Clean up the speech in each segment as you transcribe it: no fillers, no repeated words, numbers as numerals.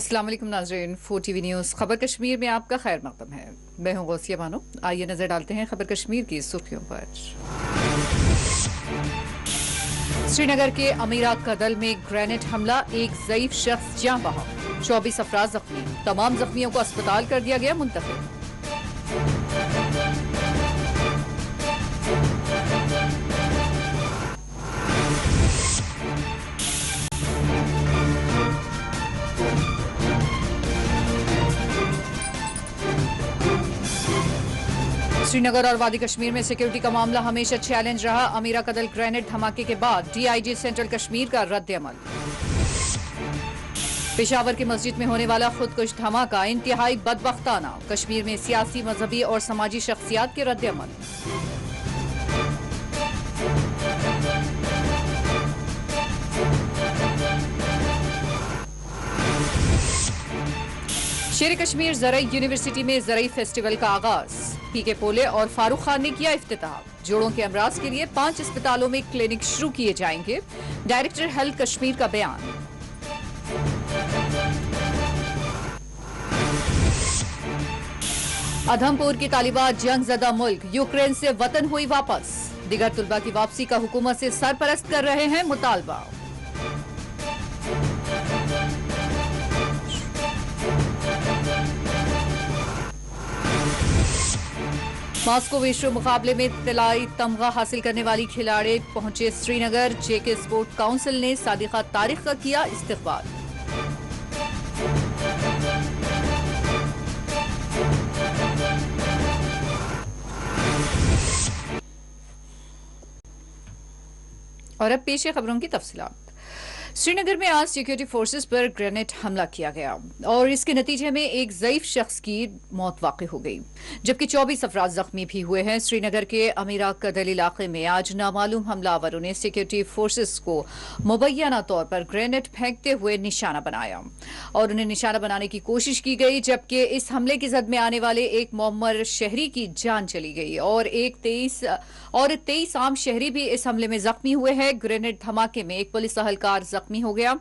अस्सलाम वालेकुम नाज़रीन, 4 TV न्यूज़ खबर कश्मीर में आपका खैर मकदम है। मैं हूं गौसिया बानो। आइए नजर डालते हैं खबर कश्मीर की सुर्खियों पर। श्रीनगर के अमीरा कदल में ग्रेनेड हमला, एक ज़ईफ शख्स जाँ बहक, 24 अफराद जख्मी। तमाम जख्मियों को अस्पताल कर दिया गया मुंतकिल। श्रीनगर और वादी कश्मीर में सिक्योरिटी का मामला हमेशा चैलेंज रहा। अमीरा कदल ग्रेनेड धमाके के बाद DIG सेंट्रल कश्मीर का रद्द-ए-अमल। पेशावर की मस्जिद में होने वाला खुदकुश धमाका इंतहाई बदबख्ताना, कश्मीर में सियासी, मजहबी और समाजी शख्सियात के रद्द-ए-अमल। शेर कश्मीर ज़रई यूनिवर्सिटी में ज़रई फेस्टिवल का आगाज, PK पोले और फारूक खान ने किया इफ्तिताह। जोड़ों के अमराज के लिए 5 अस्पतालों में क्लिनिक शुरू किए जाएंगे, डायरेक्टर हेल्थ कश्मीर का बयान। अधमपुर की तालिबात जंगज़दा मुल्क यूक्रेन से वतन हुई वापस, दिगर तुलबा की वापसी का हुकूमत से सरपरस्त कर रहे हैं मुतालबा। मॉस्को विश्व मुकाबले में तिलाई तमगा हासिल करने वाली खिलाड़ी पहुंचे श्रीनगर। JK स्पोर्ट काउंसिल ने सादिका तारिक का किया इस्तकबाल। और अब पेश है खबरों की तफसीलात। श्रीनगर में आज सिक्योरिटी फोर्सेस पर ग्रेनेड हमला किया गया और इसके नतीजे में एक ज़ईफ शख्स की मौत वाक़ई हो गई, जबकि 24 अफराद जख्मी भी हुए हैं। श्रीनगर के अमीरा कदल इलाके में आज नामालूम हमलावरों ने सिक्योरिटी फोर्सेस को मुबैना तौर पर ग्रेनेड फेंकते हुए निशाना बनाया और उन्हें निशाना बनाने की कोशिश की गई, जबकि इस हमले की जद में आने वाले एक मोहम्मद शहरी की जान चली गई और 23 आम शहरी भी इस हमले में जख्मी हुए हैं। ग्रेनेड धमाके में एक पुलिस अहलकार जख्मी हो गया।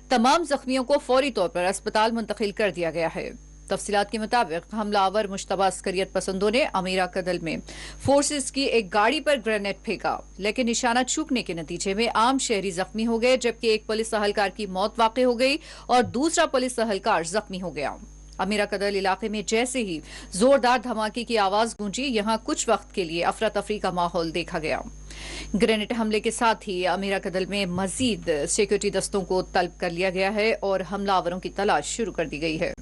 तमाम जख्मियों को फौरी तौर पर अस्पताल मुंतकिल कर दिया गया है। तफसीलात के मुताबिक हमलावर मुश्तबा अस्करियत पसंदों ने अमीरा कदल में फोर्सेस की एक गाड़ी पर ग्रेनेड फेंका, लेकिन निशाना चूकने के नतीजे में आम शहरी जख्मी हो गए, जबकि एक पुलिस अहलकार की मौत वाक़ई हो गई और दूसरा पुलिस अहलकार जख्मी हो गया। अमीरा कदल इलाके में जैसे ही जोरदार धमाके की आवाज गूंजी, यहां कुछ वक्त के लिए अफरा तफरी का माहौल देखा गया। ग्रेनेड हमले के साथ ही अमीरा कदल में मजीद सिक्योरिटी दस्तों को तलब कर लिया गया है और हमलावरों की तलाश शुरू कर दी गई है।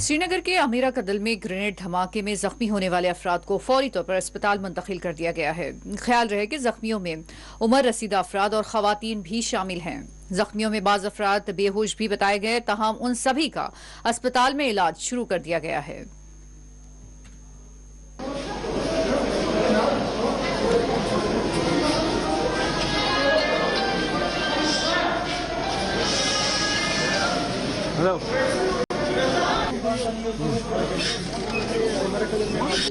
श्रीनगर के अमीरा कदल में ग्रेनेड धमाके में जख्मी होने वाले अफराद को फौरी तौर पर अस्पताल मुंतकिल कर दिया गया है। ख्याल रहे कि जख्मियों में उम्र रसीदा अफराद और खवातीन भी शामिल हैं। जख्मियों में बाज अफराद बेहोश भी बताए गए, तमाम उन सभी का अस्पताल में इलाज शुरू कर दिया गया है।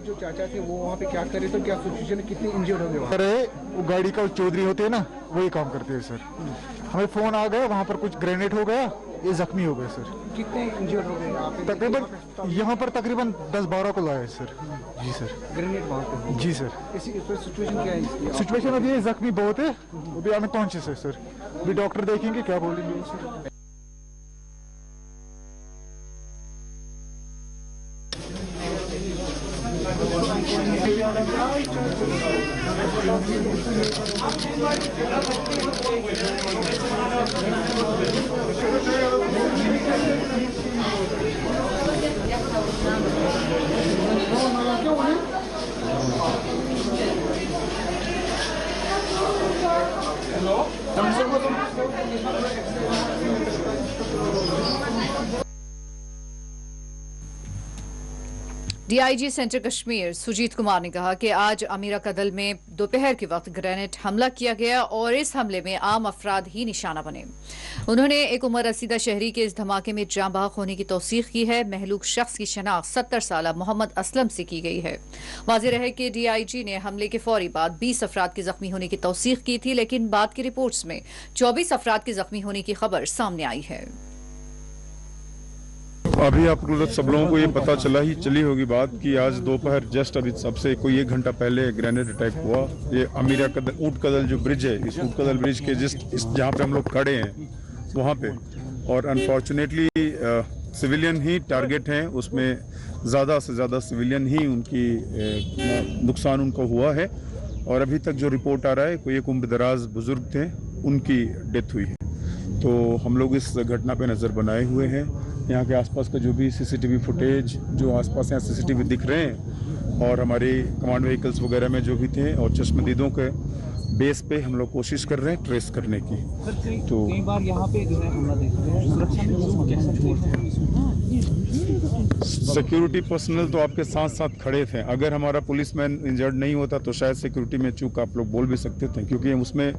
जो चाचा थे वो वहाँ पे क्या करे, तो क्या सिचुएशन, कितने इंजर्ड हो गए वहाँ? अरे वो गाड़ी का चौधरी होते हैं ना, वही काम करते हैं सर। हमें फोन आ गया, वहाँ पर कुछ ग्रेनेड हो गया, ये जख्मी हो गए सर। कितने इंजर्ड हो गए यहाँ पे? तकरीबन यहाँ पर तकरीबन 10-12 को लाए सर। जी सर। ग्रेनेड वहाँ पे? जी सर। सिचुएशन क्या है? सिचुएशन अभी ये जख्मी बहुत है, अभी अनकॉन्शियस है सर। अभी डॉक्टर देखेंगे क्या बोलेंगे sir. DIG centre Kashmir Sujit Kumar ने कहा कि आज अमीरा कदल में दोपहर के वक्त ग्रेनेड हमला किया गया और इस हमले में आम अफराद ही निशाना बने। उन्होंने एक उमर रसीदा शहरी के इस धमाके में जाँ बहक होने की तौसीक की है। महलूक शख्स की शनाख्त 70 साल मोहम्मद असलम से की गई है। वाज़ेह रहे कि डीआईजी ने हमले के फौरी बाद 20 अफराद के जख्मी होने की तौसीक की थी, लेकिन बाद की रिपोर्ट्स में 24 अफराद के जख्मी होने की खबर सामने आई है। अभी आप सब लोगों को ये पता चली होगी बात कि आज दोपहर जस्ट अभी सबसे कोई 1 घंटा पहले ग्रेनेड अटैक हुआ। ये अमीरा कदल ऊंट कदल जो ब्रिज है, इस ऊंट कदल ब्रिज के जहाँ पे हम लोग खड़े हैं वहाँ पे, और अनफॉर्चुनेटली सिविलियन ही टारगेट हैं। उसमें ज़्यादा से ज़्यादा सिविलियन ही उनकी नुकसान उनको हुआ है। और अभी तक जो रिपोर्ट आ रहा है कोई एक उम्रदराज बुजुर्ग थे, उनकी डेथ हुई है। तो हम लोग इस घटना पे नज़र बनाए हुए हैं। यहाँ के आसपास का जो भी सीसीटीवी फुटेज जो आसपास यहाँ सीसीटीवी दिख रहे हैं और हमारे कमांड व्हीकल्स वगैरह में जो भी थे और चश्मदीदों के बेस पे हम लोग कोशिश कर रहे हैं ट्रेस करने की। तो कई बार यहाँ पे जो है हमला देखते हैं, सुरक्षा में कैसा सिक्योरिटी पर्सनल तो आपके साथ साथ खड़े थे। अगर हमारा पुलिसमैन इंजर्ड नहीं होता तो शायद सिक्योरिटी में चूक आप लोग बोल भी सकते थे, क्योंकि उसमें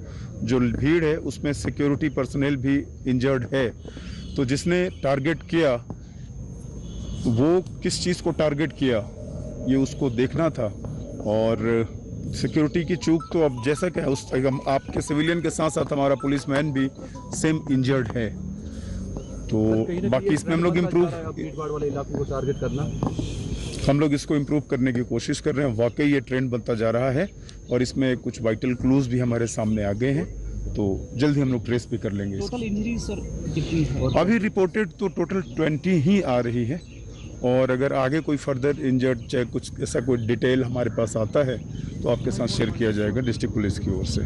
जो भीड़ है उसमें सिक्योरिटी पर्सनल भी इंजर्ड है। तो जिसने टारगेट किया वो किस चीज़ को टारगेट किया ये उसको देखना था। और सिक्योरिटी की चूक तो अब जैसा कि आपके सिविलियन के साथ साथ हमारा पुलिसमैन भी सेम इंजर्ड है। तो बाकी इसमें हम लोग हम लोग इसको इम्प्रूव करने की कोशिश कर रहे हैं। वाकई ये ट्रेंड बनता जा रहा है और इसमें कुछ वाइटल क्लूज भी हमारे सामने आ गए हैं, तो जल्द ही हम लोग ट्रेस भी कर लेंगे। टोटल इंजरी सर कितनी है? अभी रिपोर्टेड तो टोटल 20 ही आ रही है, और अगर आगे कोई फर्दर इंजर्ड चाहे कुछ ऐसा कोई डिटेल हमारे पास आता है तो आपके साथ शेयर किया जाएगा डिस्ट्रिक्ट पुलिस की ओर से।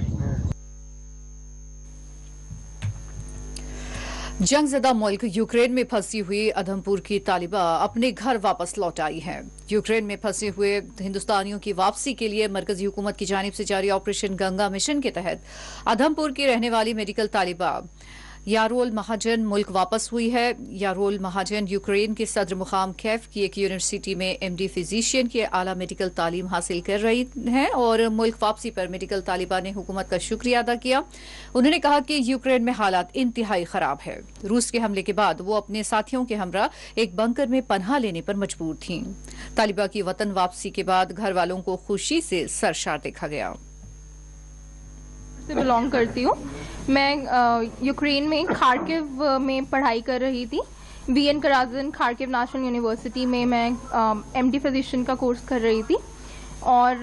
जंगज़दा मुल्क यूक्रेन में फंसी हुई अधमपुर की तालिबा अपने घर वापस लौट आई हैं। यूक्रेन में फंसे हुए हिंदुस्तानियों की वापसी के लिए मरकजी हुकूमत की जानिब से जारी ऑपरेशन गंगा मिशन के तहत अधमपुर की रहने वाली मेडिकल तालिबा यारोल महाजन मुल्क वापस हुई है। यारोल महाजन यूक्रेन के सदर मुकाम कैफ की एक यूनिवर्सिटी में MD फिजिशियन की आला मेडिकल तालीम हासिल कर रही हैं और मुल्क वापसी पर मेडिकल तालिबा ने हुकूमत का शुक्रिया अदा किया। उन्होंने कहा कि यूक्रेन में हालात इंतहाई खराब है। रूस के हमले के बाद वो अपने साथियों के हमरा एक बंकर में पनाह लेने पर मजबूर थीं। तालिबा की वतन वापसी के बाद घर वालों को खुशी से सरशार देखा गया। से बिलोंग करती हूँ। मैं यूक्रेन में खार्किव में पढ़ाई कर रही थी। VN कराजन खार्किव नेशनल यूनिवर्सिटी में मैं MD फिजिशियन का कोर्स कर रही थी और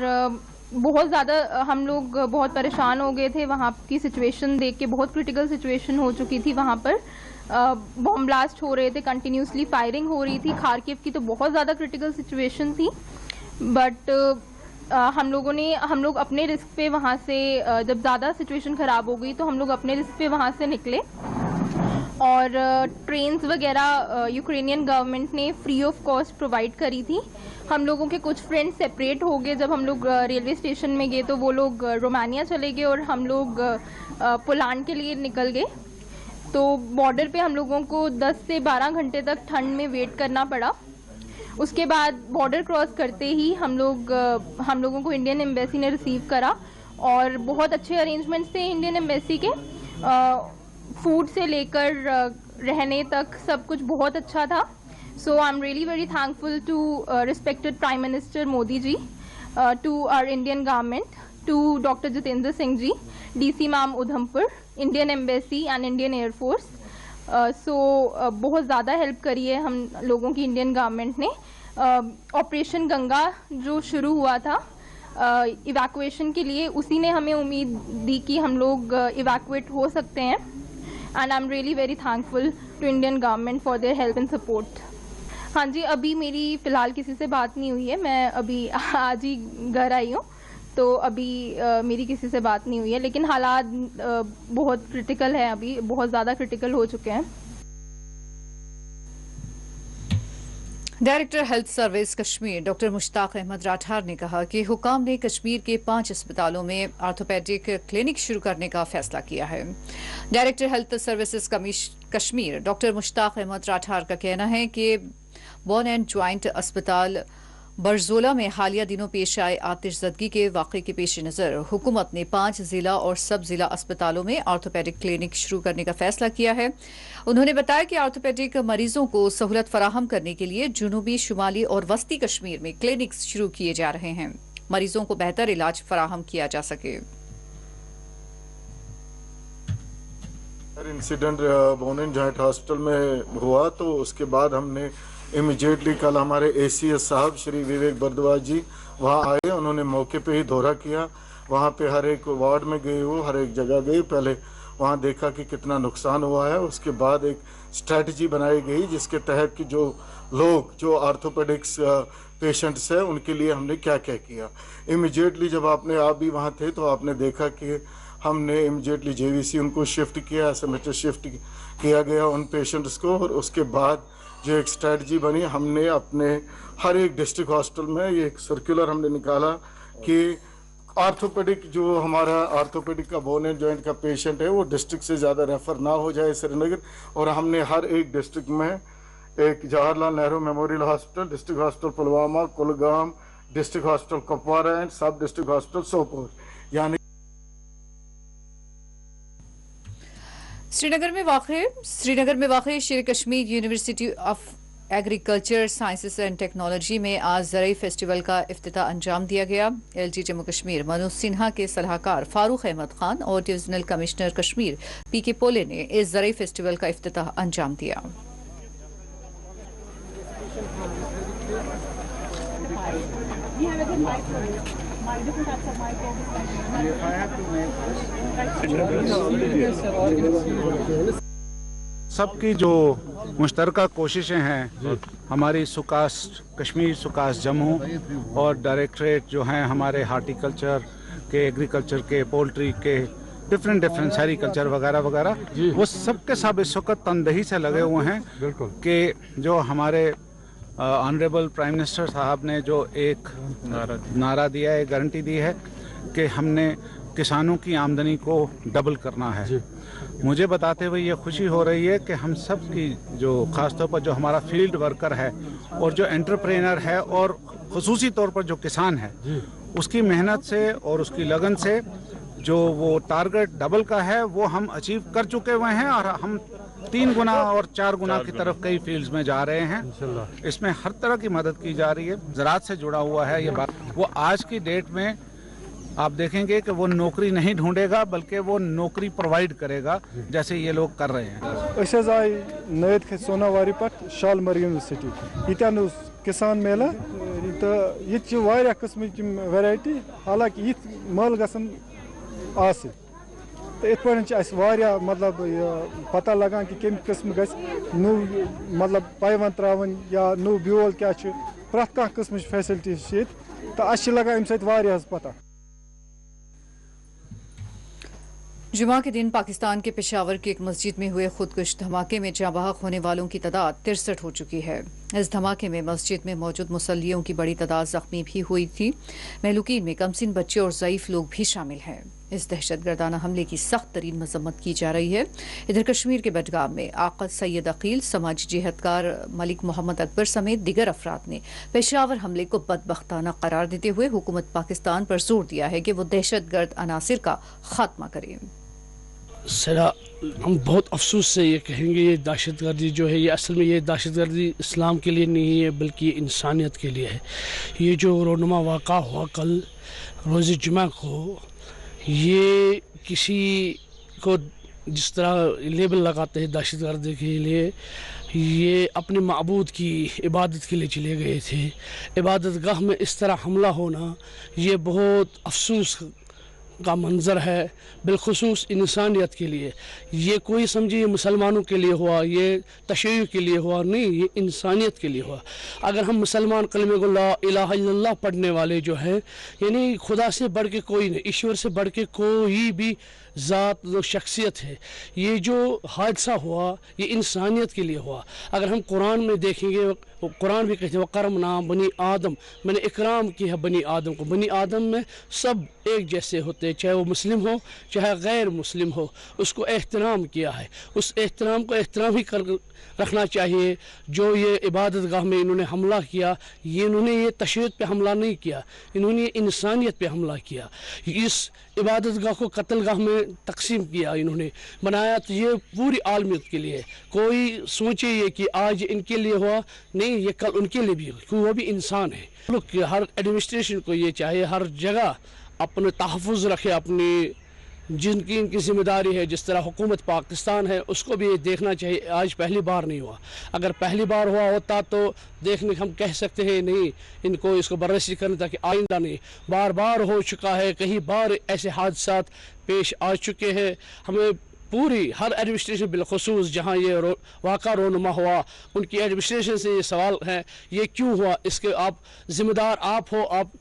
बहुत ज़्यादा हम लोग बहुत परेशान हो गए थे। वहाँ की सिचुएशन देख के बहुत क्रिटिकल सिचुएशन हो चुकी थी। वहाँ पर बॉम्ब ब्लास्ट हो रहे थे, कंटिन्यूसली फायरिंग हो रही थी। खार्किव की तो बहुत ज़्यादा क्रिटिकल सिचुएशन थी, बट हम लोग अपने रिस्क पे वहाँ से जब ज़्यादा सिचुएशन ख़राब हो गई तो हम लोग अपने रिस्क पे वहाँ से निकले और ट्रेन्स वगैरह यूक्रेनियन गवर्नमेंट ने फ्री ऑफ कॉस्ट प्रोवाइड करी थी। हम लोगों के कुछ फ्रेंड्स सेपरेट हो गए। जब हम लोग रेलवे स्टेशन में गए तो वो लोग रोमानिया चले गए और हम लोग पोलैंड के लिए निकल गए। तो बॉर्डर पे हम लोगों को 10 से 12 घंटे तक ठंड में वेट करना पड़ा। उसके बाद बॉर्डर क्रॉस करते ही हम लोगों को इंडियन एम्बेसी ने रिसीव करा और बहुत अच्छे अरेंजमेंट्स थे इंडियन एम्बेसी के। फूड से लेकर रहने तक सब कुछ बहुत अच्छा था। So I am really very thankful to respected prime minister Modi ji, to our Indian government, to doctor Jitendra Singh ji, DC ma'am Udhampur, Indian embassy and Indian air force. बहुत ज़्यादा हेल्प करी है हम लोगों की इंडियन गवर्नमेंट ने। ऑपरेशन गंगा जो शुरू हुआ था इवैक्यूएशन के लिए, उसी ने हमें उम्मीद दी कि हम लोग इवैक्यूएट हो सकते हैं। And I am really very thankful to Indian government for their help and support. हाँ जी, अभी मेरी फ़िलहाल किसी से बात नहीं हुई है। मैं अभी आज ही घर आई हूँ, तो अभी मेरी किसी से बात नहीं हुई है, लेकिन हालात बहुत क्रिटिकल है, अभी बहुत ज़्यादा क्रिटिकल हो चुके हैं। Director health service Kashmir doctor Mushtaq Ahmad Rathore ने कहा कि हुकाम ने कश्मीर के 5 अस्पतालों में ऑर्थोपेडिक क्लिनिक शुरू करने का फैसला किया है। Director health services Kashmir doctor Mushtaq Ahmad Rathore का कहना है कि बोन एंड ज्वाइंट अस्पताल बरजोला में हालिया दिनों पेश आए आतिशज़दगी के वाक़े के पेश नज़र हुकूमत ने 5 जिला और सब जिला अस्पतालों में ऑर्थोपेडिक क्लिनिक शुरू करने का फैसला किया है। उन्होंने बताया कि ऑर्थोपेडिक मरीजों को सहूलत फराहम करने के लिए जुनूबी, शुमाली और वस्ती कश्मीर में क्लिनिक्स शुरू किए जा रहे हैं, मरीजों को बेहतर इलाज फराहम किया जा सके। Incident bone and joint hospital में हुआ तो उसके बाद हमने इमीडिएटली कल हमारे ACS साहब श्री विवेक भारद्वाज जी वहाँ आए। उन्होंने मौके पे ही दौरा किया, वहाँ पे हर एक वार्ड में गए, वो हर एक जगह गए, पहले वहाँ देखा कि कितना नुकसान हुआ है। उसके बाद एक स्ट्रैटेजी बनाई गई जिसके तहत कि जो आर्थोपेडिक्स पेशेंट्स हैं उनके लिए हमने क्या क्या किया। इमीडिएटली जब आप भी वहाँ थे तो आपने देखा कि हमने इमीडिएटली JVC उनको शिफ्ट किया, SMHS शिफ्ट किया गया उन पेशेंट्स को। और उसके बाद जो एक स्ट्रैटेजी बनी, हमने अपने हर एक डिस्ट्रिक्ट हॉस्पिटल में ये एक सर्कुलर हमने निकाला कि आर्थोपेडिक जो हमारा आर्थोपेडिक का बोन एंड जॉइंट का पेशेंट है वो डिस्ट्रिक्ट से ज़्यादा रेफ़र ना हो जाए श्रीनगर। और हमने हर एक डिस्ट्रिक्ट में एक Jawaharlal Nehru memorial hospital, district hospital Pulwama, Kulgam, district hospital Kupwara and सब डिस्ट्रिक्ट हॉस्पिटल सोपोर, यानी श्रीनगर में वाक़ शेर Kashmir university of agriculture sciences and technology में आज ज़रई फेस्टिवल का इफ्तिताह अंजाम दिया गया। LG जम्मू कश्मीर मनोज सिन्हा के सलाहकार फारूक अहमद खान और डिविजनल कमिश्नर कश्मीर PK पोले ने इस ज़रई फेस्टिवल का इफ्तिताह अंजाम दिया। सबकी जो मुश्तरका कोशिशें हैं, हमारी सुकास्ट कश्मीर, सुकास्ट जम्मू और डायरेक्टरेट जो हैं हमारे हार्टिकल्चर के, एग्रीकल्चर के, पोल्ट्री के, डिफरेंट सेरिकल्चर वगैरह वगैरह, वो सबके सब इस वक्त तनदही से लगे हुए हैं कि जो हमारे ऑनरेबल प्राइम मिनिस्टर साहब ने जो एक नारा दिया है, गारंटी दी है कि हमने किसानों की आमदनी को डबल करना है। मुझे बताते हुए ये खुशी हो रही है कि हम सब की जो ख़ासतौर पर जो हमारा फील्ड वर्कर है और जो एंटरप्रेनर है और ख़ुसूसी तौर पर जो किसान है, उसकी मेहनत से और उसकी लगन से जो वो टारगेट डबल का है वो हम अचीव कर चुके हुए हैं और हम 3 गुना और 4 गुना की तरफ कई फील्ड्स में जा रहे हैं। इसमें हर तरह की मदद की जा रही है, ज़राअत से जुड़ा हुआ है ये बात। वो आज की डेट में आप देखेंगे कि वो नौकरी नहीं ढूंढेगा बल्कि वो नौकरी प्रोवाइड करेगा, जैसे ये लोग कर रहे हैं। आए नयत सोनावारी पर शालमर यूनिवर्सिटी ये किसान मेला तो ये किस्म की वैरायटी, हालांकि ये मल गसन आस तो इत पे मतलब पता लगान कि कम किस्म नु मतलब पैवन त्रावन या नु ब्योल क्या प्रत कह किस्म फैसिलिटी तो अस लगान अम पता। जुमा के दिन पाकिस्तान के पेशावर की एक मस्जिद में हुए खुदकुश धमाके में जाँ बहक होने वालों की तादाद 63 हो चुकी है। इस धमाके में मस्जिद में मौजूद मुसल्लियों की बड़ी तादाद जख्मी भी हुई थी। महलूकीन में कमसिन बच्चे और ज़ईफ लोग भी शामिल हैं। इस दहशतगर्दाना हमले की सख्त तरीन मजम्मत की जा रही है। इधर कश्मीर के बडगाम में आक़द सैयद अकील, समाजी जिहदकार मलिक मोहम्मद अकबर समेत दिगर अफराद ने पेशावर हमले को बदबख्ताना करार देते हुए हुकूमत पाकिस्तान पर जोर दिया है कि वो दहशतगर्द अनासिर का खात्मा करे। सरा हम बहुत अफसोस से ये कहेंगे, ये दहशतगर्दी जो है ये असल में ये दहशतगर्दी इस्लाम के लिए नहीं है बल्कि इंसानियत के लिए है। ये जो रोनुमा वाक़ा हुआ कल रोज़ जुमा को, ये किसी को जिस तरह लेबल लगाते हैं दहशतगर्दी के लिए, ये अपने माबूद की इबादत के लिए चले गए थे। इबादत गाह में इस तरह हमला होना ये बहुत अफसोस का मंजर है, बिलखुसूस इंसानियत के लिए। ये कोई समझिए मुसलमानों के लिए हुआ, ये तशय्युअ के लिए हुआ नहीं, ये इंसानियत के लिए हुआ। अगर हम मुसलमान कलमे को ला इलाहा इल्लल्लाह पढ़ने वाले जो हैं, यानी खुदा से बढ़ के कोई नहीं, ईश्वर से बढ़ के कोई भी ज़ात जो शख्सियत है, ये जो हादसा हुआ ये इंसानियत के लिए हुआ। अगर हम कुरान में देखेंगे कुरान भी कहते हैं वकरम नाम बनी आदम, मैंने इकराम की है बनी आदम को। बनी आदम में सब एक जैसे होते हैं, चाहे वो मुस्लिम हो चाहे गैर मुस्लिम हो, उसको एहतराम किया है। उस एहतराम को एहतराम ही कर रखना चाहिए। जो ये इबादत गाह में इन्होंने हमला किया, इन्होंने ये तशद्दुद पे हमला नहीं किया, इन्होंने इंसानियत पे हमला किया। इस इबादत गाह को कत्ल गाह में तकसीम किया, इन्होंने बनाया तो ये पूरी आलमियत के लिए। कोई सोचे ये कि आज इनके लिए हुआ, नहीं, ये कल उनके लिए भी हो, क्योंकि वो भी इंसान है। लोग हर एडमिनिस्ट्रेशन को ये चाहिए हर जगह अपने तहफ़्फ़ुज़ रखे, अपनी जिनकी इनकी जिम्मेदारी है। जिस तरह हुकूमत पाकिस्तान है उसको भी ये देखना चाहिए। आज पहली बार नहीं हुआ, अगर पहली बार हुआ होता तो देखने हम कह सकते हैं नहीं, इनको इसको बर्रसी करने ताकि आइंदा नहीं। बार बार हो चुका है, कई बार ऐसे हादसात पेश आ चुके हैं। हमें पूरी हर एडमिनिस्ट्रेशन बिलखसूस जहाँ ये वाक़ा रोनुमा हुआ, उनकी एडमिनिस्ट्रेशन से ये सवाल है ये क्यों हुआ, इसके आप ज़िम्मेदार आप हो, आप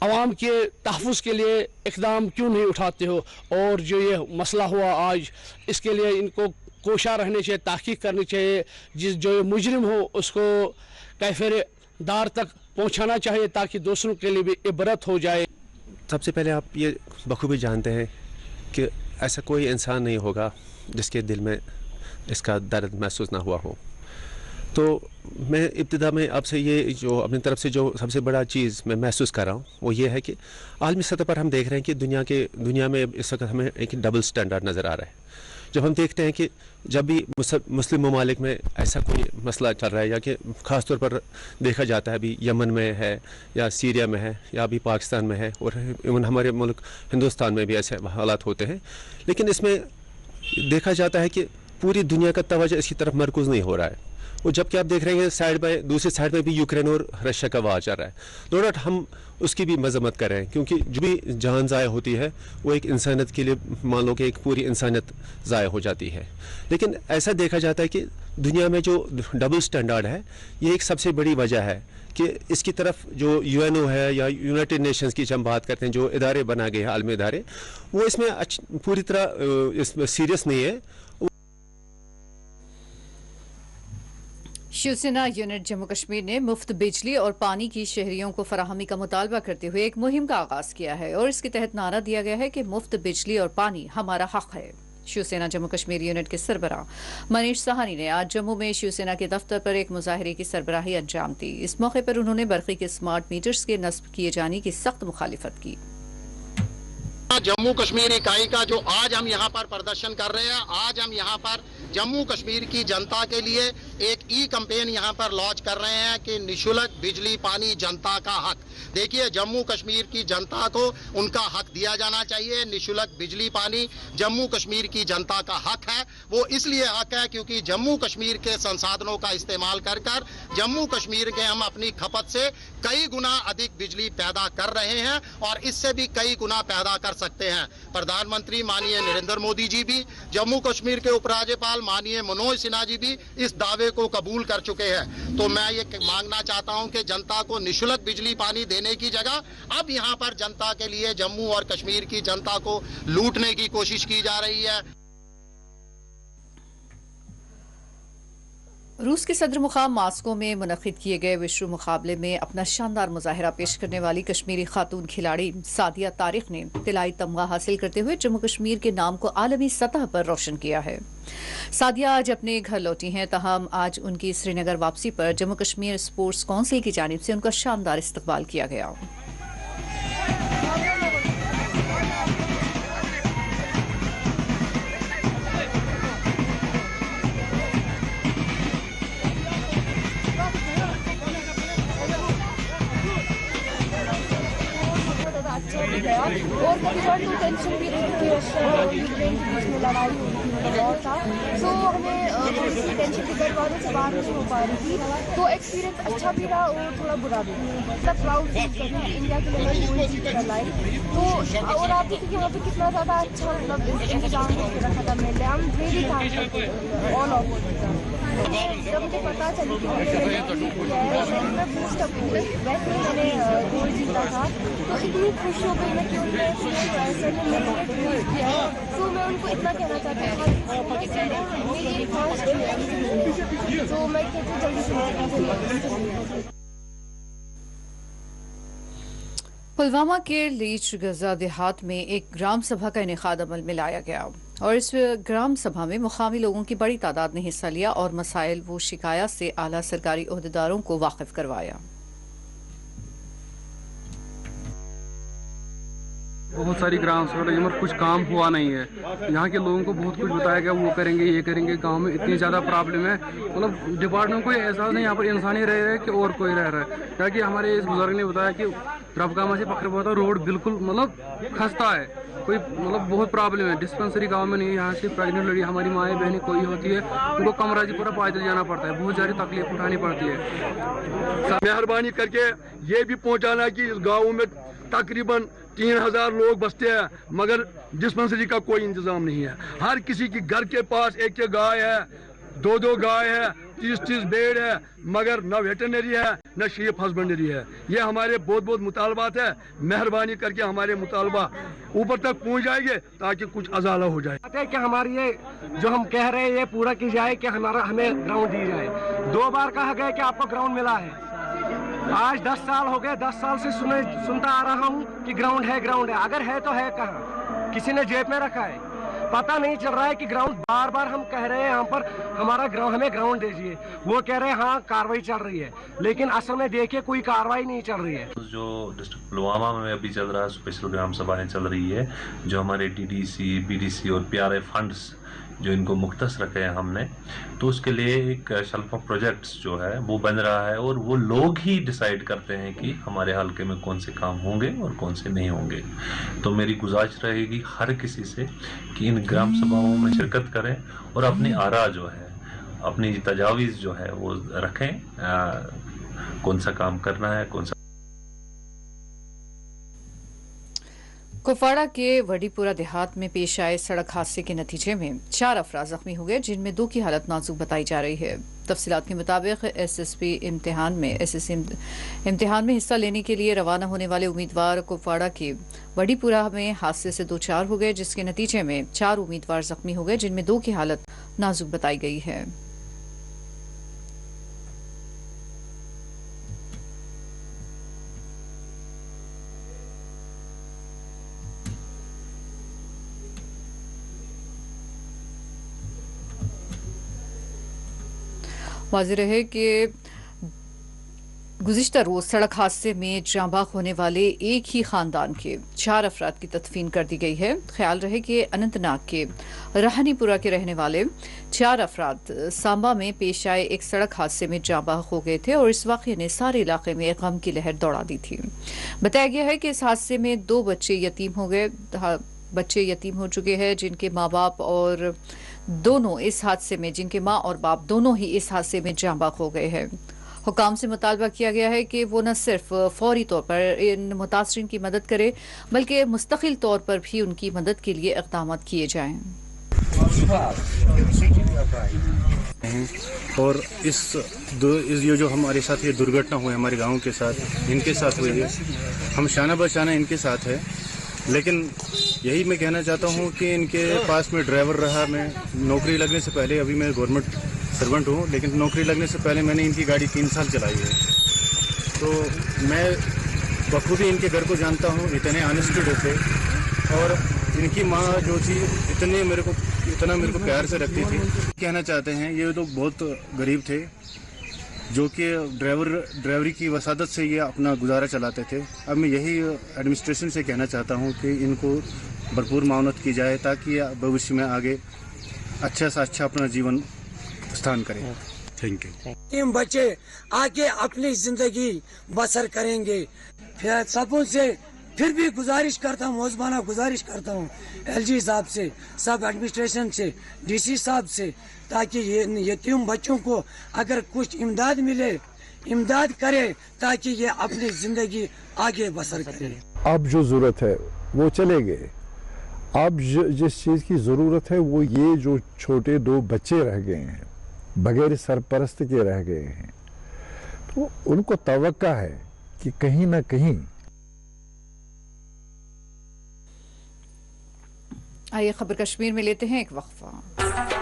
आवाम के तहफ़्फ़ुज़ के लिए इक़दाम क्यों नहीं उठाते हो। और जो ये मसला हुआ आज, इसके लिए इनको कोशा रहने चाहिए, तहक़ीक़ करनी चाहिए। जो मुजरिम हो उसको कैफ़िर दार तक पहुँचाना चाहिए ताकि दूसरों के लिए भी इबरत हो जाए। सबसे पहले आप ये बखूबी जानते हैं कि ऐसा कोई इंसान नहीं होगा जिसके दिल में इसका दर्द महसूस ना हुआ हो। तो मैं इब्तिदा में आपसे ये जो अपनी तरफ से जो सबसे बड़ा चीज़ मैं महसूस कर रहा हूँ वो ये है कि आलमी सतह पर हम देख रहे हैं कि दुनिया में इस वक्त हमें एक डबल स्टैंडर्ड नज़र आ रहा है। जब हम देखते हैं कि जब भी मुस्लिम ममालिक में ऐसा कोई मसला चल रहा है, या कि ख़ास तौर पर देखा जाता है अभी यमन में है या सीरिया में है या अभी पाकिस्तान में है, और इवन हमारे मुल्क हिंदुस्तान में भी ऐसे हालात होते हैं, लेकिन इसमें देखा जाता है कि पूरी दुनिया का तवज्जो इसकी तरफ मरकूज़ नहीं हो रहा है। और जबकि आप देख रहे हैं दूसरी साइड में भी यूक्रेन और रशिया का वार चल रहा है। नो डाउट हम उसकी भी मजम्मत कर रहे हैं, क्योंकि जो भी जान ज़ाया होती है वो एक इंसानियत के लिए मान लो कि एक पूरी इंसानियत ज़ाया हो जाती है। लेकिन ऐसा देखा जाता है कि दुनिया में जो डबल स्टैंडर्ड है ये एक सबसे बड़ी वजह है कि इसकी तरफ जो यूएनओ है या यूनाइटेड नेशंस की हम बात करते हैं, जो इदारे बना गए हैं आलमी इदारे, वो इसमें पूरी तरह इसमें सीरियस नहीं है। शिवसेना यूनिट जम्मू कश्मीर ने मुफ्त बिजली और पानी की शहरियों को फराहमी का मुतालबा करते हुए एक मुहिम का आगाज किया है और इसके तहत नारा दिया गया है कि मुफ्त बिजली और पानी हमारा हक है। शिवसेना जम्मू कश्मीर यूनिट के सरबराह मनीष साहनी ने आज जम्मू में शिवसेना के दफ्तर पर एक मुजाहरे की सरबराही अंजाम दी। इस मौके पर उन्होंने बरक़ी के स्मार्ट मीटर्स के नस्ब किए जाने की सख्त मुखालिफत की। जम्मू कश्मीर इकाई का जो आज हम यहाँ पर प्रदर्शन कर रहे हैं, आज हम यहाँ पर जम्मू कश्मीर की जनता के लिए एक ई कैंपेन यहाँ पर लॉन्च कर रहे हैं कि निःशुल्क बिजली पानी जनता का हक। देखिए, जम्मू कश्मीर की जनता को उनका हक दिया जाना चाहिए। निःशुल्क बिजली पानी जम्मू कश्मीर की जनता का हक है। वो इसलिए हक है क्योंकि जम्मू कश्मीर के संसाधनों का इस्तेमाल कर जम्मू कश्मीर के हम अपनी खपत से कई गुना अधिक बिजली पैदा कर रहे हैं और इससे भी कई गुना पैदा कर सकते हैं। प्रधानमंत्री माननीय नरेंद्र मोदी जी भी, जम्मू कश्मीर के उपराज्यपाल माननीय मनोज सिन्हा जी भी इस दावे को कबूल कर चुके हैं। तो मैं ये मांगना चाहता हूं कि जनता को निःशुल्क बिजली पानी देने की जगह अब यहाँ पर जनता के लिए जम्मू और कश्मीर की जनता को लूटने की कोशिश की जा रही है। रूस के सदर मुकाम मास्को में मुनक़िद किए गए विश्व मुकाबले में अपना शानदार मुजाहिरा पेश करने वाली कश्मीरी खातून खिलाड़ी सादिया तारिक ने तिलाई तमगा हासिल करते हुए जम्मू कश्मीर के नाम को आलमी सतह पर रोशन किया है। सादिया आज अपने घर लौटी हैं, तहम आज उनकी श्रीनगर वापसी पर जम्मू कश्मीर स्पोर्ट्स काउंसिल की जानिब से उनका शानदार इस्तकबाल किया गया। और कभी बार तो टेंशन भी रहती थी, यूक्रेन के बीच में लड़ाई हो रही थी, वॉर था, तो हमें थोड़ी सी टेंशन की घर वालों से बाहर नहीं हो पा रही थी। तो एक्सपीरियंस अच्छा भी रहा और थोड़ा बुरा भी रहा। मतलब प्राउड फील कर रही इंडिया के लिए कोई जीत कर लाई। तो और आप देखिए कि वहाँ पे कितना ज़्यादा अच्छा मतलब इंतजाम करके रखा था। मैंने हम वेरी थैंकफुल ऑल ऑफ। जब मुझे पता चली कि मैंने बूस्ट अप वैसे मैंने गोल्ड जीता था तो इतनी खुश खुश हो गई मैं कि उनने सर ने मेरे लिए किया है। तो मैं उनको इतना कहना चाहती हूँ मेरी एक ख्वाहिश है, तो मैं कहती हूँ जल्दी से पुलवामा के लीच गजा देहात में एक ग्राम सभा का इनेकाद अमल में लाया गया और इस ग्राम सभा में मुकामी लोगों की बड़ी तादाद ने हिस्सा लिया और मसाइल व शिकायत से आला सरकारी ओहदेदारों को वाकिफ करवाया। बहुत सारी ग्राम सभा में कुछ काम हुआ नहीं है। यहाँ के लोगों को बहुत कुछ बताया गया, वो करेंगे ये करेंगे। गांव में इतनी ज़्यादा प्रॉब्लम है, मतलब डिपार्टमेंट को एहसास नहीं यहाँ पर इंसान ही रह रहे हैं कि और कोई रह रहा है। ताकि हमारे इस बुजुर्ग ने बताया कि रबगामा से पकड़ हुआ था रोड बिल्कुल मतलब खस्ता है, कोई मतलब बहुत प्रॉब्लम है। डिस्पेंसरी गाँव में नहीं, यहाँ से प्रेगनेंट लड़ी हमारी माएँ बहनें कोई होती है उनको कमराजी पूरा पैदल जाना पड़ता है, बहुत सारी तकलीफ उठानी पड़ती है। मेहरबानी करके ये भी पहुँचाना कि इस गाँव में तकरीबन 3000 लोग बसते हैं मगर डिस्पेंसरी का कोई इंतजाम नहीं है। हर किसी की घर के पास एक गाय है, 2 गाय है, 30 भेड़ है, मगर न वेटरनरी है न शीप हस्बेंडरी है। ये हमारे बहुत मुतालबात है। मेहरबानी करके हमारे मुतालबा ऊपर तक पहुंच जाएंगे ताकि कुछ अजाला हो जाए कि हमारी ये जो हम कह रहे हैं ये पूरा की जाए कि हमें ग्राउंड दी जाए। 2 बार कहा गया कि आपको ग्राउंड मिला है, आज 10 साल हो गए, 10 साल से सुनता आ रहा हूँ कि ग्राउंड है। अगर है तो है कहाँ? किसी ने जेब में रखा है, पता नहीं चल रहा है कि ग्राउंड। बार बार हम कह रहे हैं यहाँ पर हमारा ग्राउंड, हमें ग्राउंड दीजिए। वो कह रहे हैं हाँ कार्रवाई चल रही है, लेकिन असल में देखिए कोई कार्रवाई नहीं चल रही है। जो डिस्ट्रिक्ट पुलवामा में अभी चल रहा है स्पेशल ग्राम सभाएं चल रही है, जो हमारे टीडीसी, बीडीसी और पीआरआई फंड्स जो इनको मुख्तस रखे हैं हमने, तो उसके लिए एक शेल्फ ऑफ प्रोजेक्ट्स जो है वो बन रहा है और वो लोग ही डिसाइड करते हैं कि हमारे हल्के में कौन से काम होंगे और कौन से नहीं होंगे। तो मेरी गुजारिश रहेगी हर किसी से कि इन ग्राम सभाओं में शिरकत करें और अपनी आरा जो है, अपनी तजावीज़ जो है वो रखें, कौन सा काम करना है, कौन सा। कुपवाड़ा के वडीपुरा देहात में पेश आए सड़क हादसे के नतीजे में 4 अफराद जख्मी हो गए, जिनमें 2 की हालत नाजुक बताई जा रही है। तफसीलात के मुताबिक एसएसपी इम्तिहान में हिस्सा लेने के लिए रवाना होने वाले उम्मीदवार कुपवाड़ा के वडीपुरा में हादसे से 2 चार हो गए, जिसके नतीजे में 4 उम्मीदवार जख्मी हो गए, जिनमें 2 की हालत नाजुक बताई गई है। वाज़ेह रहे कि गुज़िश्ता रोज़ सड़क हादसे में जांबाग होने वाले एक ही खानदान के 4 अफराद की तदफीन कर दी गई है। ख्याल रहे कि अनंतनाग के रहनीपुरा के रहने वाले 4 अफराद सांबा में पेश आए एक सड़क हादसे में जांबाग हो गए थे और इस वाक़े ने सारे इलाके में गम की लहर दौड़ा दी थी। बताया गया है कि इस हादसे में 2 बच्चे यतीम हो गए, बच्चे यतीम हो चुके हैं, जिनके माँ बाप और दोनों इस हादसे में, जिनके माँ और बाप दोनों ही इस हादसे में जांबाग हो गए हैं। हुकाम से मुतालबा किया गया है कि वो न सिर्फ फौरी तौर पर इन मुतासरीन की मदद करे, बल्कि मुस्तकिल तौर पर भी उनकी मदद के लिए इक़दाम किए जाएं। और ये जो हमारे साथ ये दुर्घटना हुई हमारे गाँव के साथ, इनके साथ हुई है, हम शाना बशाना इनके साथ है। लेकिन यही मैं कहना चाहता हूँ कि इनके पास में ड्राइवर रहा। मैं नौकरी लगने से पहले, अभी मैं गवर्नमेंट सर्वेंट हूँ, लेकिन नौकरी लगने से पहले मैंने इनकी गाड़ी 3 साल चलाई है। तो मैं बखूबी इनके घर को जानता हूँ, इतने ऑनेस्टेड थे और इनकी माँ जो थी इतना मेरे को प्यार से रखती थी। कहना चाहते हैं ये तो बहुत गरीब थे, जो कि ड्राइवरी की वसादत से ये अपना गुजारा चलाते थे। अब मैं यही एडमिनिस्ट्रेशन से कहना चाहता हूँ कि इनको भरपूर मावनत की जाए ताकि भविष्य में आगे अच्छा से अच्छा अपना जीवन स्थान करें। Thank you. इन बच्चे आगे अपनी जिंदगी बसर करेंगे। फिर सबों से फिर भी गुजारिश करता हूँ, मौजबाना गुजारिश करता हूँ एलजी साहब से, सब एडमिनिस्ट्रेशन से, डीसी साहब से, ताकि ये यतीम बच्चों को अगर कुछ इमदाद मिले, इमदाद करे ताकि ये अपनी जिंदगी आगे बसर करें। अब जो जरूरत है वो चले गए। अब जिस चीज़ की ज़रूरत है वो ये जो छोटे 2 बच्चे रह गए हैं, बगैर सरपरस्त के रह गए हैं, तो उनको तवक्का है कि कहीं ना कहीं आइए खबर कश्मीर में लेते हैं एक वक्फा।